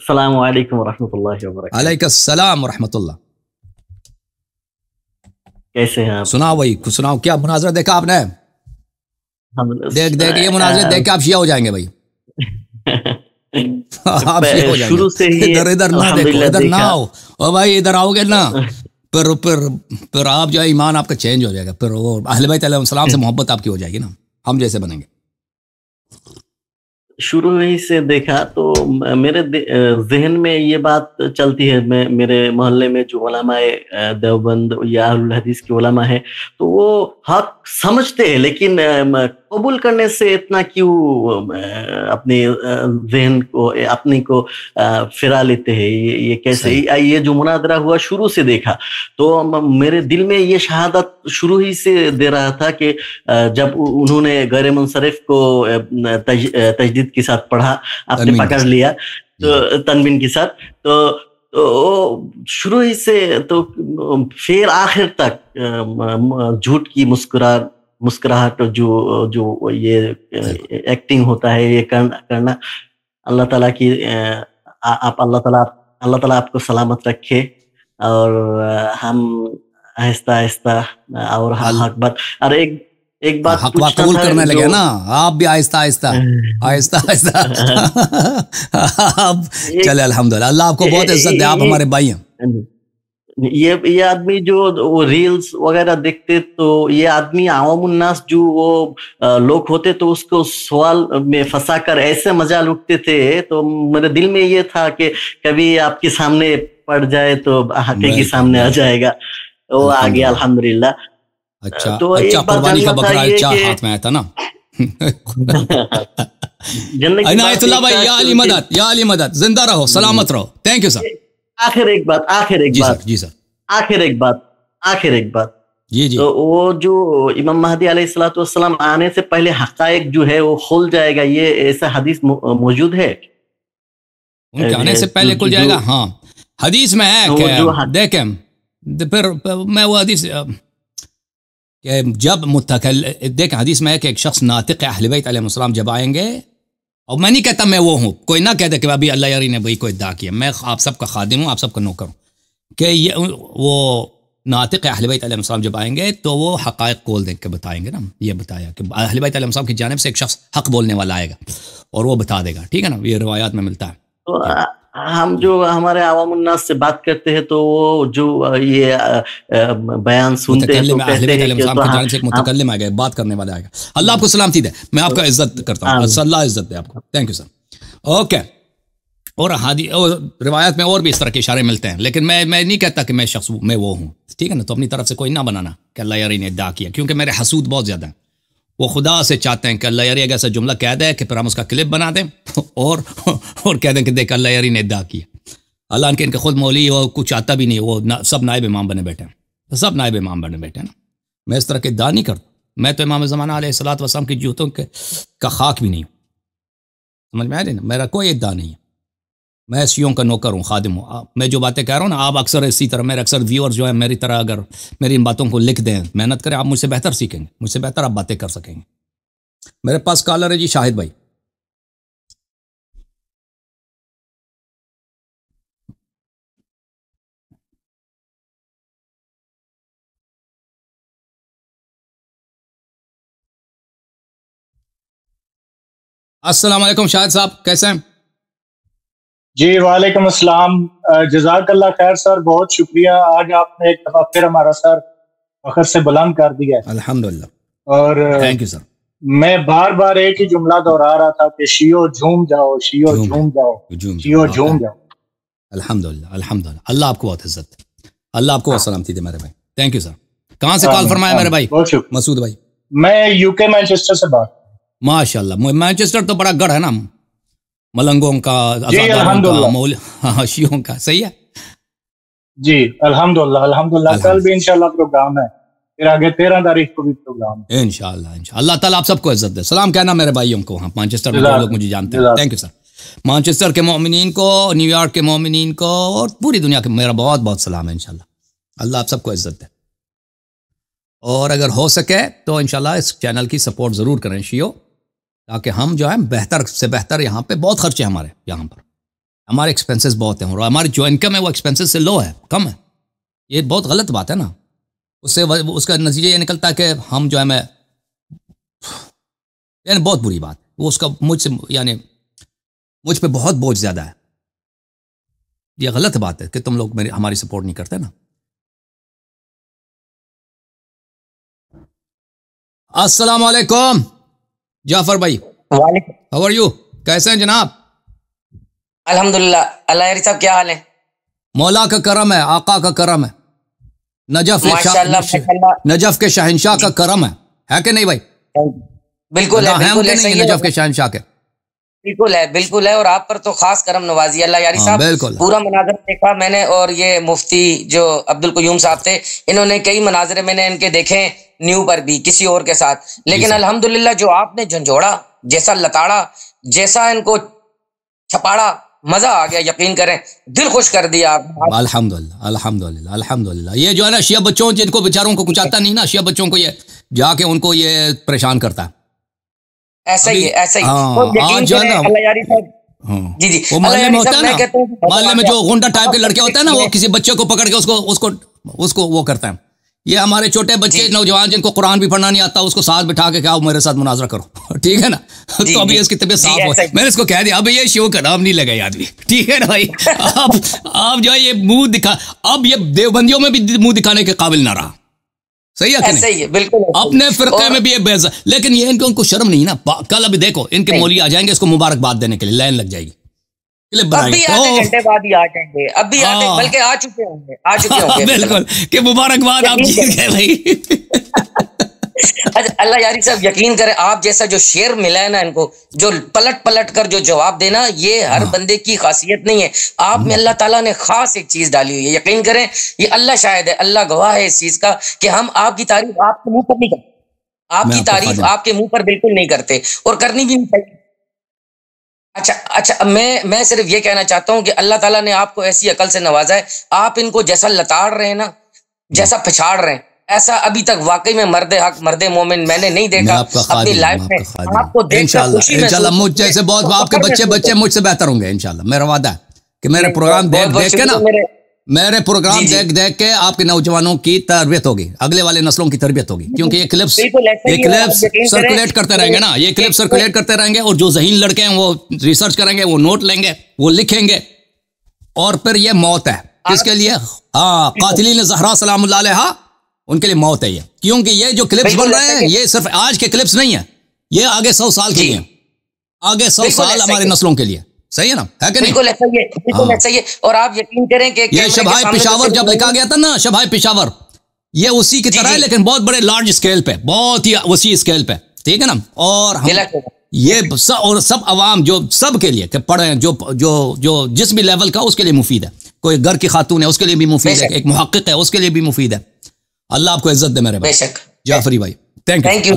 السلام علیکم ورحمۃ اللہ وبرکاتہ. علیکم السلام ورحمۃ اللہ. کیسے ہیں آپ؟ سناؤ بھائی کچھ سناؤ. کیا مناظرہ دیکھا آپ نے؟ دیکھ یہ مناظرہ دیکھ کے آپ شیعہ ہو جائیں گے بھائی. آپ شیعہ ہو جائیں شروع سے گے. ہی ادھر نہ دیکھو, ادھر نہ آؤ. او بھائی ادھر آؤ گے نا پھر آپ جو ہے ایمان آپ کا چینج ہو جائے گا. پھر وہ اہل بیت علیہ السلام سے محبت آپ کی ہو جائے گی نا, ہم جیسے بنیں گے. شروع ہی سے دیکھا تو میرے ذہن میں یہ بات چلتی ہے. میرے محلے میں جو علماء دیوبند یا اہل الحدیث کے علماء ہیں تو وہ حق سمجھتے ہیں, لیکن قبول کرنے سے اتنا کیوں اپنے ذہن کو اپنی کو پھرا لیتے ہیں. یہ کیسے؟ یہ جو مناظرہ ہوا شروع سے دیکھا تو میرے دل میں یہ شہادت شروع ہی سے دے رہا تھا کہ جب انہوں نے غیر منصرف کو تجدید کے ساتھ پڑھا, آپ نے پکڑ لیا تو تنوین کے ساتھ, تو شروع ہی سے تو پھر آخر تک جھوٹ کی مسکراہٹ جو یہ ایکٹنگ ہوتا ہے, یہ کرنا. اللہ تعالیٰ کی اللہ تعالیٰ آپ کو سلامت رکھے, اور ہم آہستہ آہستہ اور حق بات. اور ایک بات حق بات قبول کرنے لگے نا آپ بھی آہستہ آہستہ آہستہ آہستہ. چلے الحمدللہ, اللہ آپ کو بہت عزت دے, آپ ہمارے بھائی ہیں. یہ آدمی جو ریلز وغیرہ دیکھتے تو یہ آدمی عوام الناس جو وہ لوگ ہوتے تو اس کو سوال میں پھنسا کر ایسے مجال اٹھتے تھے. تو میرے دل میں یہ تھا کہ کبھی آپ کے سامنے پڑ جائے تو حقیقی سامنے آ جائے گا. وہ آ گیا الحمدللہ. اچھا قربانی کا بکرا ہاتھ میں آیا تھا نا. عنایت اللہ بھائی, یا علی مدد, یا علی مدد, زندہ رہو, سلامت رہو. Thank you sir. آخر ایک بات جی تو وہ جو امام مہدی علیہ الصلوۃ والسلام آنے سے پہلے حقائق جو ہے وہ کھل جائے گا, یہ ایسا حدیث موجود ہے؟ ان کے آنے سے پہلے کھل جائے گا. ہاں حدیث میں ہے کہ دیکھیں پھر میں وہ حدیث کہ جب دیکھیں حدیث میں ہے کہ ایک شخص ناطق اہل بیت علیہ السلام جب آئیں گے, اور میں نہیں کہتا میں وہ ہوں, کوئی نہ کہتے کہ ابھی اللہ یاری نے وہی کو ادعا کیا, میں آپ سب کا خادم ہوں, آپ سب کا نوکر ہوں, کہ وہ ناطق اہل بیت علیہ السلام جب آئیں گے تو وہ حقائق کھول دیں کے بتائیں گے نا. یہ بتایا کہ اہل بیت علیہ السلام کی جانب سے ایک شخص حق بولنے والا آئے گا اور وہ بتا دے گا, ٹھیک ہے نا, یہ روایات میں ملتا ہے. تو ہم جو ہمارے عوام الناس سے بات کرتے ہیں تو وہ جو یہ بیان سنتے ہیں تو اہل بیت علیہ السلام کی جانب سے ایک متکلم آئے گا, بات کرنے والا آئے گا. اللہ آپ کو سلامتی دے, میں آپ کا عزت کرتا ہوں, اللہ عزت دے آپ کو. Thank you sir. اوکے. اور روایت میں اور بھی اس طرح کے اشارے ملتے ہیں, لیکن میں نہیں کہتا کہ میں شخص میں وہ ہوں, ٹھیک ہے نا. تو اپنی طرف سے کوئی نہ بنانا کہ اللہ یاری نے ادعا کیا, کیونکہ میرے حسود بہت زیادہ ہیں. وہ خدا سے چاہتے ہیں کہ اللہ یاری اگر ایسا جملہ کہہ دے کہ پھر ہم اس کا کلپ بنا دیں اور کہہ دیں کہ دیکھ اللہ یاری نے ادعا کیا. اللہ ان کے خود مولوی وہ کچھ آتا بھی نہیں, وہ سب نائب امام بنے بیٹھے ہیں, سب نائب امام بنے بیٹھے ہیں نا. میں اس طرح کے ادعا نہیں کرتا. میں تو امام زمانہ علیہ الصلوۃ والسلام کی جوتوں کا خاک بھی نہیں ہوں, سمجھ میں آ رہی نا. میرا کوئی ادعا نہیں ہے, میں شیعوں کا نوکر ہوں, خادم ہوں. میں جو باتیں کہہ رہا ہوں نا, آپ اکثر اسی طرح میرے اکثر ویورز جو ہیں میری طرح اگر میری ان باتوں کو لکھ دیں, محنت کریں, آپ مجھ سے بہتر سیکھیں گے, مجھ سے بہتر آپ باتیں کر سکیں گے. میرے پاس کالر ہے جی, شاہد بھائی. السلام علیکم شاہد صاحب, کیسے ہیں؟ جی وعلیکم السلام. جزاک اللہ خیر سر, بہت شکریہ. آج آپ نے ایک دفعہ پھر ہمارا سر فخر سے بلند کر دیا. الحمدللہ. اور تھینک یو سر. میں بار بار ایک ہی جملہ دہرا رہا تھا کہ شیعو جھوم جاؤ, شیعو جھوم جاؤ, شیعو جھوم جاؤ. الحمدللہ الحمدللہ. اللہ آپ کو بہت عزت, اللہ آپ کو بہت سلامتی دے میرے بھائی. Thank you sir. کہاں سے کال فرمایا میرے بھائی؟ بہت شکریہ. مسعود بھائی. میں یو کے مینچسٹر سے بات. ماشاء اللہ. مینچسٹر تو بڑا گڑھ ہے نا, ملنگوں کا, جی الحمدللہ, شیعوں کا, صحیح ہے جی الحمدللہ الحمدللہ. کل بھی انشاءاللہ پروگرام ہے, پھر آگے 13 تاریخ کو بھی پروگرام ہے انشاءاللہ. اللہ تعالیٰ آپ سب کو عزت دے. سلام کہنا میرے بھائیوں کو وہاں مانچسٹر میں, لوگ مجھے جانتے ہیں. Thank you sir. مانچسٹر کے مومنین کو, نیو یارک کے مومنین کو, اور پوری دنیا کے میرا بہت بہت سلام ہے. انشاءاللہ اللہ آپ سب کو عزت دے. اور اگر ہو سکے تو انشاءاللہ اس چینل کی سپورٹ ضرور کریں شیعو, تاکہ ہم جو ہے بہتر سے بہتر, یہاں پہ بہت خرچے ہمارے یہاں پر, ہمارے ایکسپینسز بہت ہیں اور ہماری جو انکم ہے وہ ایکسپینسز سے لو ہے، کم ہے. یہ بہت غلط بات ہے نا. اس سے اس کا نتیجہ یہ نکلتا ہے کہ ہم جو ہے میں یعنی بہت بری بات وہ اس کا مجھ پہ بہت بوجھ زیادہ ہے. یہ غلط بات ہے کہ تم لوگ ہماری سپورٹ نہیں کرتے نا. السلام علیکم جعفر بھائی. How are you? کیسے ہیں جناب؟ الحمدللہ. اللہ یاری صاحب کیا حال ہے؟ مولا کا کرم ہے، آقا کا کرم ہے، نجف کے شہنشاہ کا کرم ہے کہ نہیں بھائی؟ بالکل ہے، بالکل ہے، نجف کے شہنشاہ کے بالکل ہے، بالکل ہے. اور آپ پر تو خاص کرم نوازی اللہ یاری صاحب. پورا مناظر دیکھا میں نے، اور یہ مفتی جو عبد القیوم صاحب تھے انہوں نے کئی مناظر میں نے ان کے دیکھے نیو پر بھی کسی اور کے ساتھ، لیکن الحمدللہ جو آپ نے جھنجھوڑا، جیسا لتاڑا، جیسا ان کو چھپاڑا، مزہ آ گیا. یقین کریں دل خوش کر دیا آپ. الحمدللہ الحمدللہ الحمدللہ. یہ جو ہے نا شیعہ بچوں جن کو بیچاروں کو کچھ آتا نہیں نا، شیعہ بچوں کو یہ جا کے ان کو یہ پریشان کرتا ہے. ایسا ہی ہے، ایسا ہی. جی جی وہ محلے میں ہوتا ہے نا، محلے میں جو غنڈہ ٹائپ کے لڑکے ہوتے ہیں نا، وہ کسی بچے کو پکڑ کے اس کو وہ کرتا ہے. یہ ہمارے چھوٹے بچے نوجوان جن کو قرآن بھی پڑھنا نہیں آتا، اس کو ساتھ بٹھا کے کہا میرے ساتھ مناظرہ کرو، ٹھیک ہے نا. تو ابھی اس کی طبیعت صاف ہو، میں نے اس کو کہہ دیا اب یہ شو کا نام نہیں لگا آدمی، ٹھیک ہے نا بھائی. اب جو ہے یہ منہ دکھا، اب یہ دیوبندیوں میں بھی منہ دکھانے کے قابل نہ رہا. صحیح ہے کہ نہیں؟ بالکل. اپنے فرقے میں بھی یہ بے، لیکن یہ ان کو شرم نہیں نا. کل ابھی دیکھو ان کے مولوی آ جائیں گے، اس کو مبارکباد دینے کے لیے لائن لگ جائے گی. ابھی آدھے گھنٹے بعد ہی آ جائیں گے، ابھی آدھے بلکہ آ چکے ہوں گے. بالکل کہ مبارکباد آپ جیت گئے بھائی. اللہ یاری صاحب یقین کریں، آپ جیسا جو شعر ملا ہے نا ان کو، جو پلٹ پلٹ کر جو جواب دینا، یہ ہر بندے کی خاصیت نہیں ہے. آپ میں اللہ تعالیٰ نے خاص ایک چیز ڈالی ہوئی ہے. یقین کریں یہ اللہ شاہد ہے، اللہ گواہ ہے اس چیز کا کہ ہم آپ کی تعریف آپ کے منہ پر نہیں کرتے، آپ کی تعریف آپ کے منہ پر بالکل نہیں کرتے، اور کرنی بھی نہیں چاہیے. اچھا میں صرف یہ کہنا چاہتا ہوں کہ اللہ تعالیٰ نے آپ کو ایسی عقل سے نوازا ہے، آپ ان کو جیسا لتاڑ رہے ہیں نا، جیسا پچھاڑ رہے ہیں، ایسا ابھی تک واقعی میں مرد حق مرد مومن میں نے نہیں دیکھا اپنی لائف میں. آپ کو دیکھ کر خوشی انشاءاللہ مجھ جیسے بہت آپ کے بچے مجھ سے بہتر ہوں گے انشاءاللہ. میرا وعدہ ہے کہ میرے پروگرام دیکھ کے نا، میرے پروگرام دیکھ کے آپ کے نوجوانوں کی تربیت ہوگی، اگلے والے نسلوں کی تربیت ہوگی. کیونکہ یہ کلپس سرکولیٹ کرتے رہیں گے نا، یہ کلپس سرکولیٹ کرتے رہیں گے، اور جو ذہین لڑکے ہیں وہ ریسرچ کریں گے، وہ نوٹ لیں گے، وہ لکھیں گے، اور پھر یہ موت ہے کس کے لیے؟ قاتلین زہرا سلام اللہ علیہا، ان کے لیے موت ہے یہ. کیونکہ یہ جو کلپس بن رہے ہیں یہ صرف آج کے کلپس نہیں ہیں، یہ آگے 100 سال کے لیے، آگے 100 سال ہمارے نسلوں کے لیے. صحیح ہے نا؟ ہے کہ نہیں؟ بالکل ایسا ہی ہے، بالکل ایسا ہی ہے. اور آپ یقین کریں کہ یہ شبہائے پشاور جب لکھا گیا تھا نا، شبہائے پشاور، یہ اسی کی طرح ہے لیکن بہت بڑے لارج اسکیل پہ، بہت ہی وسیع اسکیل پہ، ٹھیک ہے نا. اور یہ سب عوام جو سب کے لیے کہ پڑھیں، جو جس بھی لیول کا اس کے لیے مفید ہے. کوئی گھر کی خاتون ہے اس کے لیے بھی مفید ہے، ایک محقق ہے اس کے لیے بھی مفید ہے. اللہ آپ کو عزت دے میرے بھائی جعفری بھائی. Thank you.